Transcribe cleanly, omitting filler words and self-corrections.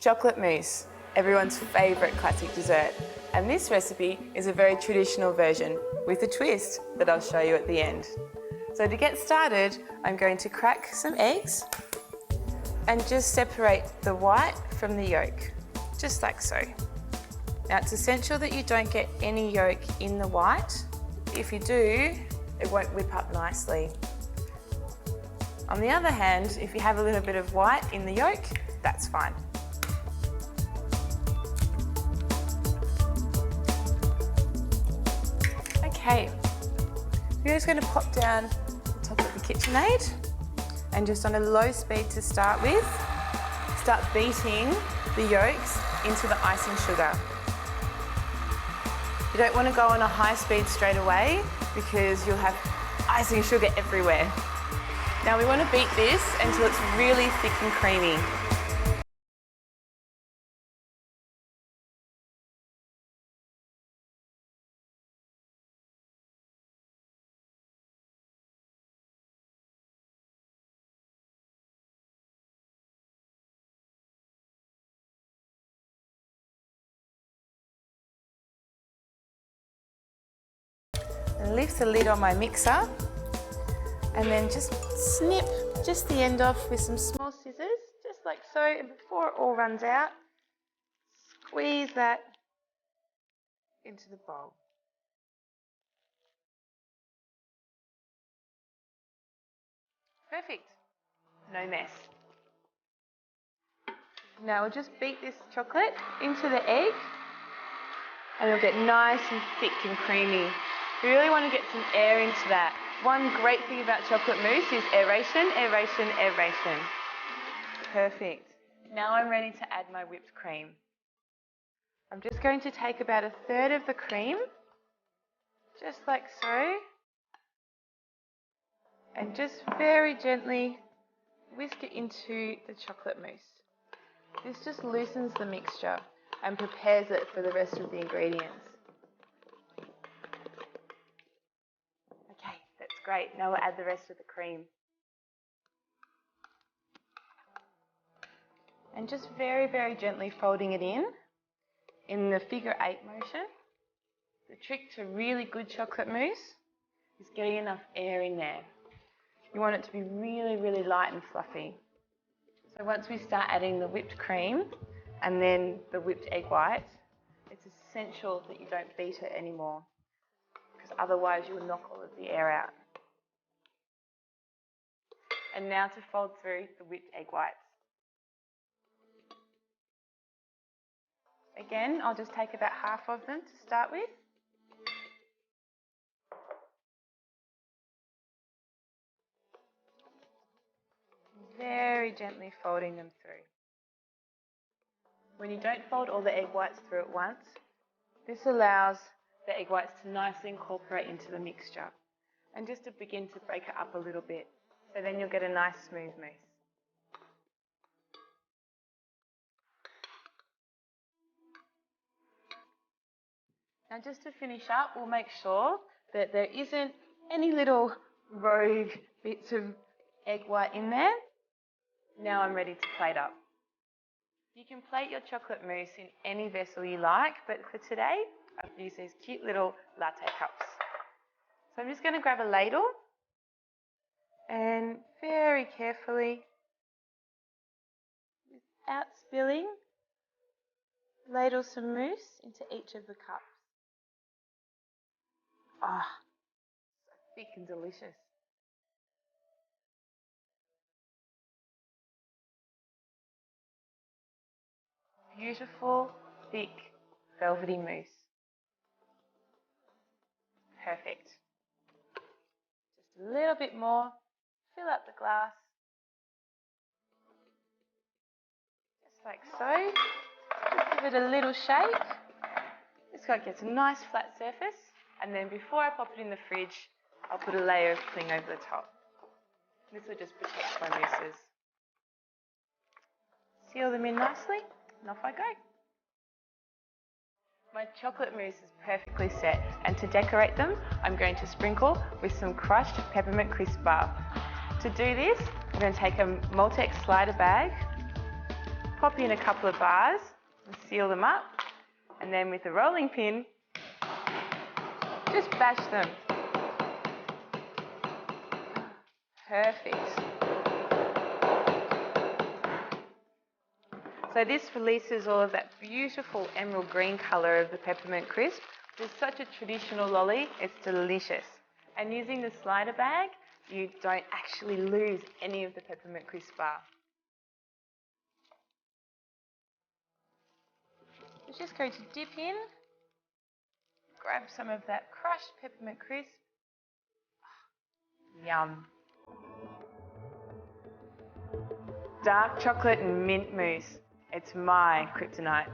Chocolate mousse, everyone's favourite classic dessert. And this recipe is a very traditional version with a twist that I'll show you at the end. So to get started, I'm going to crack some eggs and just separate the white from the yolk, just like so. Now it's essential that you don't get any yolk in the white. If you do, it won't whip up nicely. On the other hand, if you have a little bit of white in the yolk, that's fine. Okay, we're just going to pop down the top of the KitchenAid and just on a low speed to start with, start beating the yolks into the icing sugar. You don't want to go on a high speed straight away because you'll have icing sugar everywhere. Now we want to beat this until it's really thick and creamy. And lift the lid on my mixer and then just snip just the end off with some small scissors, just like so, and before it all runs out, squeeze that into the bowl. Perfect, no mess. Now we'll just beat this chocolate into the egg and it'll get nice and thick and creamy. We really want to get some air into that. One great thing about chocolate mousse is aeration, aeration, aeration. Perfect. Now I'm ready to add my whipped cream. I'm just going to take about 1/3 of the cream, just like so, and just very gently whisk it into the chocolate mousse. This just loosens the mixture and prepares it for the rest of the ingredients. That's great. Now we'll add the rest of the cream. And just very, very gently folding it in the figure 8 motion. The trick to really good chocolate mousse is getting enough air in there. You want it to be really, really light and fluffy. So once we start adding the whipped cream and then the whipped egg whites, it's essential that you don't beat it anymore, because otherwise you will knock all of the air out. And now to fold through the whipped egg whites. Again, I'll just take about half of them to start with. Very gently folding them through. When you don't fold all the egg whites through at once, this allows the egg whites to nicely incorporate into the mixture and just to begin to break it up a little bit. So then you'll get a nice smooth mousse. Now just to finish up, we'll make sure that there isn't any little rogue bits of egg white in there. Now I'm ready to plate up. You can plate your chocolate mousse in any vessel you like, but for today, I've used these cute little latte cups. So I'm just going to grab a ladle and very carefully, without spilling, ladle some mousse into each of the cups. Ah, so thick and delicious. Beautiful, thick, velvety mousse. Perfect. Just a little bit more. Fill up the glass. Just like so. Just give it a little shake. This guy gets a nice flat surface. And then before I pop it in the fridge, I'll put a layer of cling over the top. This will just protect my mousses. Seal them in nicely, and off I go. My chocolate mousse is perfectly set, and to decorate them, I'm going to sprinkle with some crushed peppermint crisp bar. To do this, I'm going to take a Multex slider bag, pop in a couple of bars and seal them up. And then with a rolling pin, just bash them. Perfect. So this releases all of that beautiful emerald green colour of the peppermint crisp. It's such a traditional lolly, it's delicious. And using the slider bag, you don't actually lose any of the peppermint crisp bar. We're just going to dip in, grab some of that crushed peppermint crisp. Yum. Dark chocolate and mint mousse. It's my kryptonite.